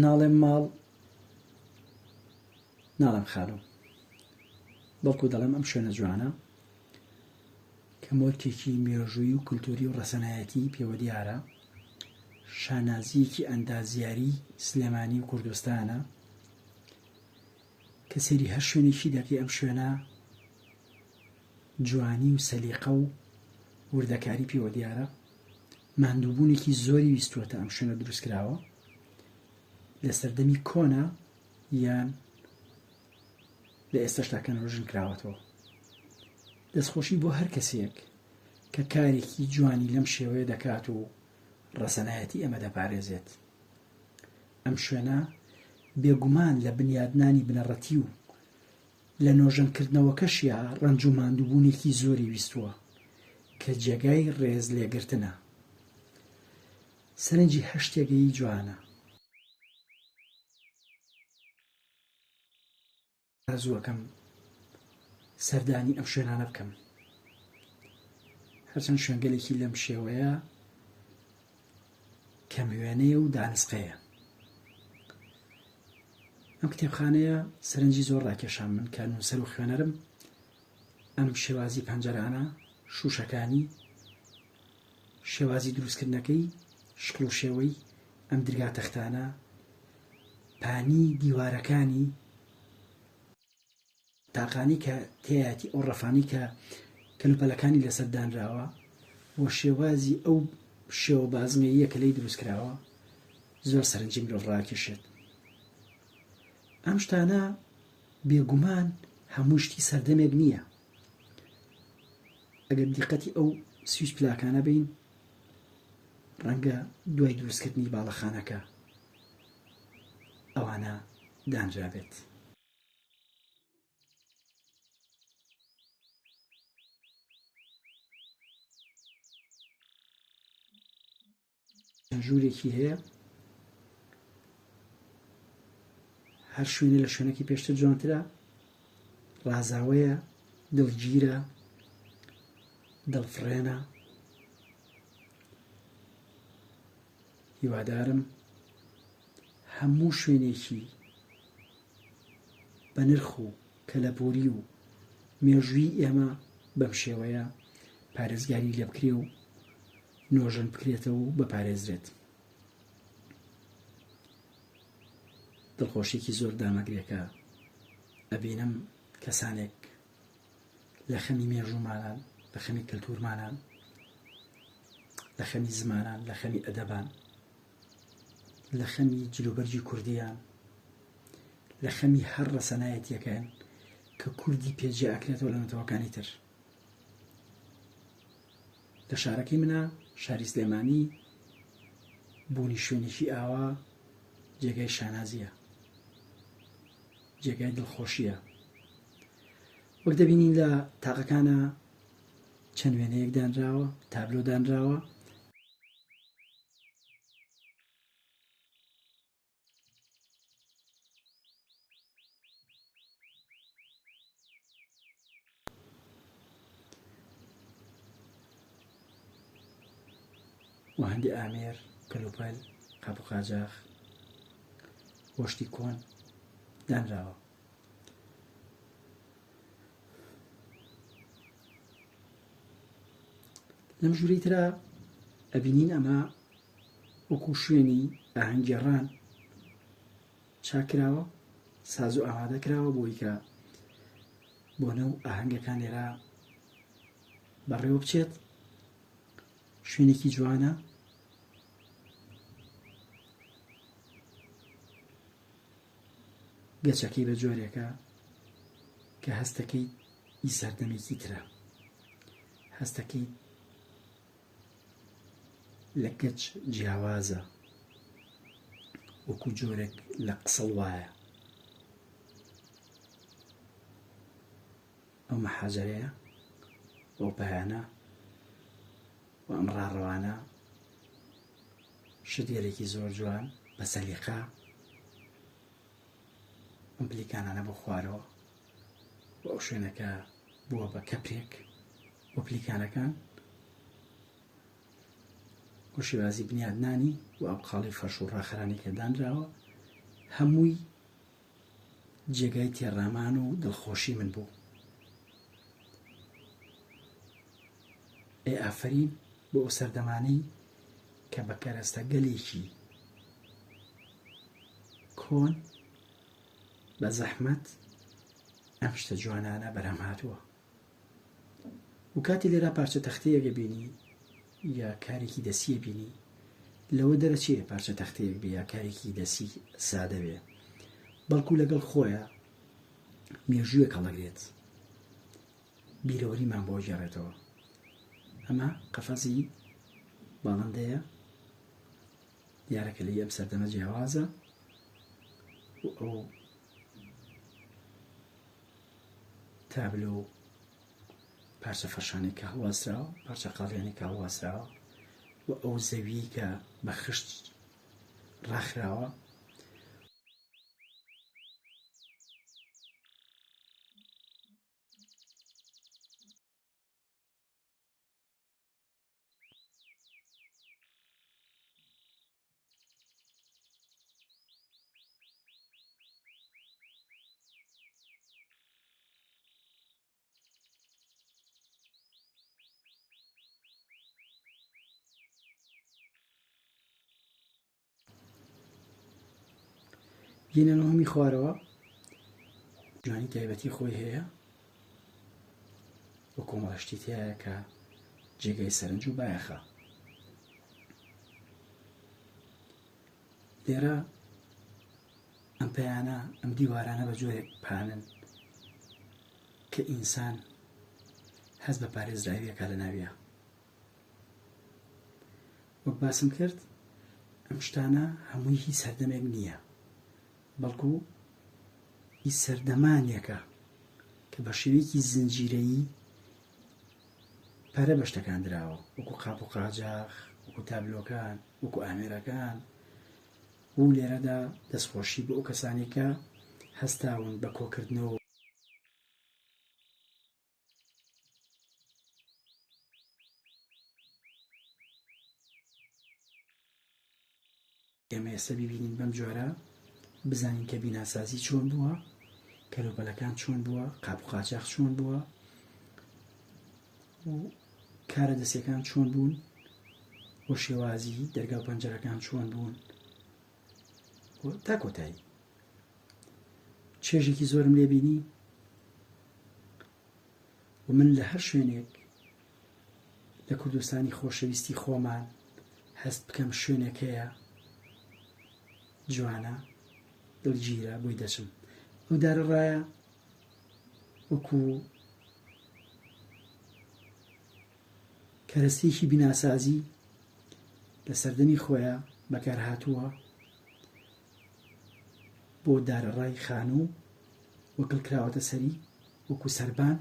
ناڵێم ماڵ ناڵێم خانوو، بەڵکو دەڵێم ئەم شوێنە جوانە کە مۆرکێکی مێژووی و کولتوری و ڕەسەنایەتی پێوە دیارە، شانازیەکی ئەندازیاری سلێمانی و کوردستانە کە سەیری هەر شوێنێکی دەکەی ئەم شوێنە جوانی و سەلیقە و وردەکاری پێوە دیارە. ماندووبوونێکی زۆری ویستوەتە ئەم شوێنە دروستکراوە لە سەردەمی کۆنا یان لە ئێستاش تا کەنۆژن کراوەتەوە. دەستخۆشی بۆ هەر کەسێک کە کارێکی جوانی لەم شێوەیە دەکات و ڕەسەنایەتی ئەمە دەپارێزێت. ئەم شوێنە بێگومان لە بنیادنانی بنەڕەتی و لە نۆژەنکردنەوەکەشیە ڕەنج و ماندووبوونێکی زۆری ویستووە کە جێگای ڕێز لێگرتنە. سەرنجی هەشتێگەی جوانە. ئارزووەکەم سەردانی ئەم شوێنانە بکەم، هەرچەند شوێنگەلێکی لەم شێوەیە کەموێنەیە و دانسقەیە. ئەم کتێبخانەیە سەرنجی زۆر ڕاکێشان من کە نووسەر و خوێنەرم ئەم شێوازی پەنجەرانە، شوشەکانی، شێوازی دروستکردنەکەی، شکڵ و شێوەی ئەم درگا تەختانە، پانی دیوارەکانی، تاقانی کە تێیەتی ئەو ڕەفانی کە کەلوپەلەکانی لەسەر دانراوە بۆ شێوازی ئەو شێوە بازمێییە کە لی دروستکراوە زۆر سەرنجی مرۆڤ ڕاکێشێت. ئەم شتانە بێگومان هەموو شتی سەردەمێک نییە. ئەگەر دیقەتی ئەو سویچ پلاکانە بین ڕەنگە دوای دروستکردنی باڵەخانەکە ئەوانە دانرابێت. ژوورێکی هەیە، هەر شوێنە لە شوێنێکی پێشتر جوانترە، ڕازاوەیە، دڵگیرە، دڵفڕێنە. هیوادارم هەموو شوێنێکی بە نرخ و کەلەپۆری و مێژووی ئێمە بەم شێوەیە پارێزگاری لێ بکرێ و نۆژەن بکرێتەوە و بەپارێزرێت. دڵخۆشێکی زۆر دامەگرێکە ئەبینم کەسانێک لە خەمی مێژوومانان، لە خەمی کەلتورمانان، لە خەمی زمانان، لە خەمی ئەدەبان، لە خەمی جلوبەرجی کوردیان، لە خەمی هەر ڕەسەنایەتیەکەیان کە کوردی پێجێ ئەکرێتەوە لە نەتەوەکانی تر. لە شارەکەی منە، شاری سلێمانی، بوونی شوێنێکی ئاوا جێگای شانازیە، جێگای دڵخۆشیە. وەک دەبینین لە تاقەکانە چەند وێنەیەک دانراوە، تابلۆ دانراوە. و هەندی ئامێر، کەلوپەل، قاپ و قاجاغ، وەشتی کۆن دانراوە. لەم ژوورەی ترە ئەبینین ئەمە وەکو شوێنی ئاهەنگگێڕان چاکراوە، ساز و ئامادە کراوە بۆی کە بۆ نەو ئاهەنگەکان لێرە بەڕێوە بچێت. شوێنێکی جوانە، گەچەکەی بە جۆرێکە کە هەستەکەی ئی سەردەمێکی ترە، هەستەکەی لە گەچ جیاوازە، وەکو جۆرێک لە قسڵ وایە. ئەو مەحاجەرەیە، ئەو پایانە و ئەم ڕاڕەوانە شت گەلێکی زۆر جوان بە سەلیقە ئەم پلیکانانە بۆ خوارەوە و ئەو شوێنەکە بووە بە کەپرێک و پلیکانەکان و شێوازی بنیادنانی و ئەو قاڵی فەرش و ڕاخەرانی کە دانراوە هەمووی جێگای تێڕامان و دڵخۆشی من بوو. ئافرین بۆ ئەو سەردەمانەی کە بە کەرەستە گەلێکی کۆن بە زەحمەت ئەم شتە جوانانە بەرهەم هاتووە. و کاتی لێرا پارچە تەختەیەکە بینی یا کارێکی دەسیە بینی، لەوە دەرەچێ پارچە تەختەیەک بێ یا کارێکی دەسی سادە بێ، بەڵکو لەگەڵ خۆیە مێژوویەک هەڵەگرێت، بیرەوەریمان بۆ گێڕێتەوە. ئەمە قەفەزی باڵندەیە، دیارەکە لە ئەم سەردەمە جیاوازە و ئەو تابلۆ پارچە فەرشانێک کە هەڵواسراوە، پارچە قاڵیانێک کە هەڵواسراوە و ئەو زەوی کە بە خشت ڕاخراوە، گینە نۆمی خوارەوە جوانی تایبەتی خۆی هەیە، وە کۆمەڵەشتی تایە کە جێگەی سەرنج و بایەخە. لێرە ئەم پەیانە ئەم دیوارانە بە جۆرێک پانن کە ئینسان هەست بە پارێزراویەکە لە ناویە. وەک باسم کرد ئەم شتانە هەمووی هیچ سەردەمێک نییە، بەڵکو هیچ سەردەمانێکە کە بە شێوەیەکی زنجیرەیی پەرە بە شتەکان دراوە، وەکو قاپ و قاجاغ، وەکو تابلۆکان، وەکو ئامێرەکان. و لێرەدا دەستخۆشی بۆ ئەو کەسانی کە هەستاون بە کۆکردنەوە ئێمە ئێستا ببینین بەم جۆرە، بزانین کە بیناسازی چۆن بووە، کەلوپەلەکان چۆن بووە، قاپ و قاچاق چۆن بووە و کارە دەستیەکان چۆن بوون، بۆ شێوازی دەرگا و پەنجەرەکان چۆن بوون تا کۆتایی. چێژێکی زۆرم لێبینی و من لە هەر شوێنێک لە کوردستانی خۆشەویستی خۆمان هەست بکەم شوێنێک هەیە جوانە دڵگیرە بۆی دەچم. ئەو دارە ڕایە وەکو کەرەستێکی بیناسازی لە سەردەمی خۆیە بەکارهاتووە بۆ دارە ڕای خانوو وەکل کراوەتە سەری وەکو سەربان.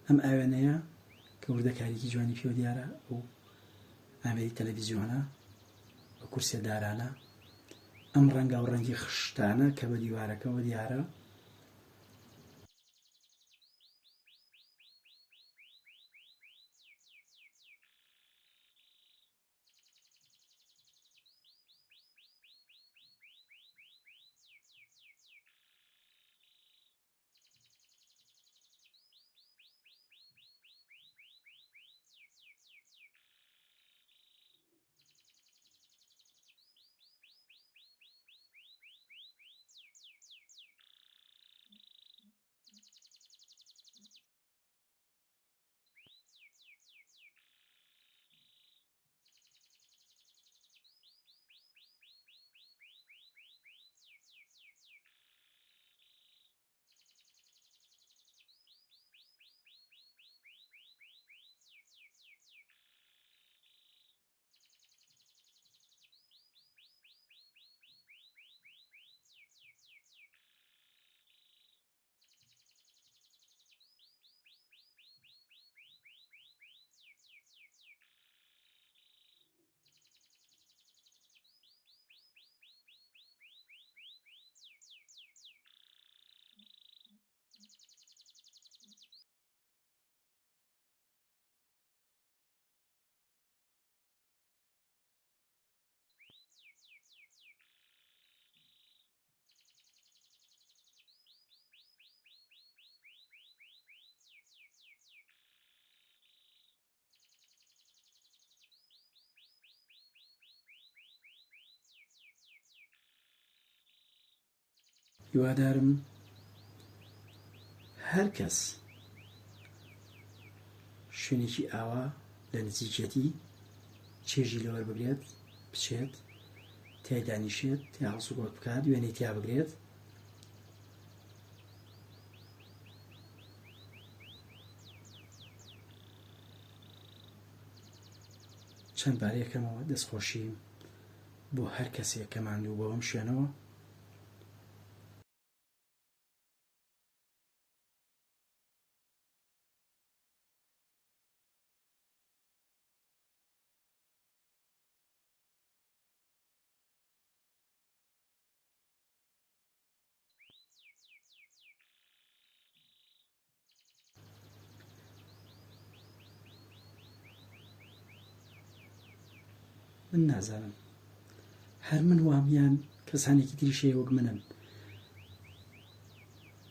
ئەم ئاوێنەیە کە وردەکاریکی جوانی پێوە دیارە، ئەو ئامێری تەلەڤیزیۆنە بە کورسێ دارانە، ئەم ڕەنگە و ڕەنگی خشتانە کە بە دیوارەکەەوە دیارە، هیوادارم هەر کەس شوێنێکی ئاوا لە نزیکەتی چێژی لەوەر بگرێت بچێت تای دانیشێت تیا هەڵسوگۆت بکات وێنەی تیا بگرێت چەند بارەیەکەمەوە دەستخۆشی بۆ هەر کەسێک کە ماندوو بۆ ئەم شوێنەوە من نازانم هەر من وامیان کەسانێکی تریشەیە وەک منن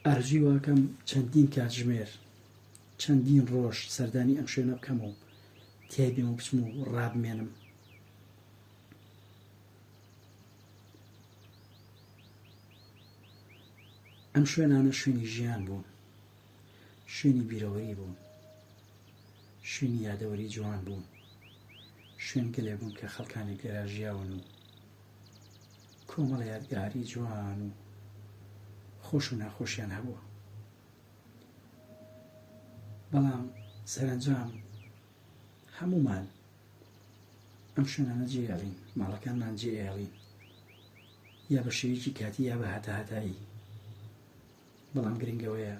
ئارزووی واکەم چەندین کاتژمێر چەندین ڕۆژ سەردانی ئەم شوێنە بکەم و تیای بێم و بچم و ڕابمێنم ئەم شوێنانە شوێنی ژیان بوون شوێنی بیرەوەری بوون شوێنی یادەوەری جوان بوون شوێن گەلێ بوون کە خەڵکانی لێرە ژیاون و کۆمەڵە یادگاری جوان و خۆش و ناخۆشیان هەبووە بەڵام سەرنجام هەمومان ئەم شوێنانە جێهێڵین ماڵەکانمان جێهێڵین یا بە شێوەیەکی کاتی یا بە هەتاهەتایی بەڵام گرنگەوەیە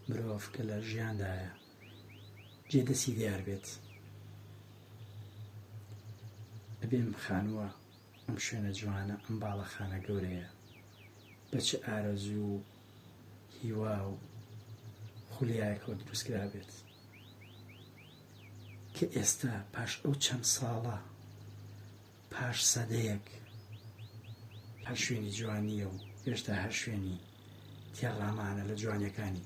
مرۆڤ کە لە ژیاندایە جێدەسی دیار بێت ئەبێم خانووە ئەم شوێنە جوانە ئەم باڵەخانە گەورەیە بە چه ئارەزوو و هیوا و خولیایەکەوە دروستکرا بێت کە ئێستا پاش ئەو چەند ساڵە پاش سەدەیەک هەر شوێنی جوانیە و هێشتا هەر شوێنی تێڕامانە لە جوانیەکانی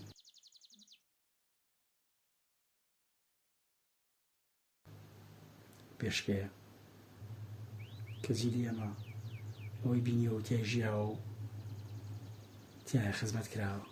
پێشکەیە کە جیلی ئەمە ئەوەی بینیەوە و تیای ژیاوە و تیایە خزمەت کراوە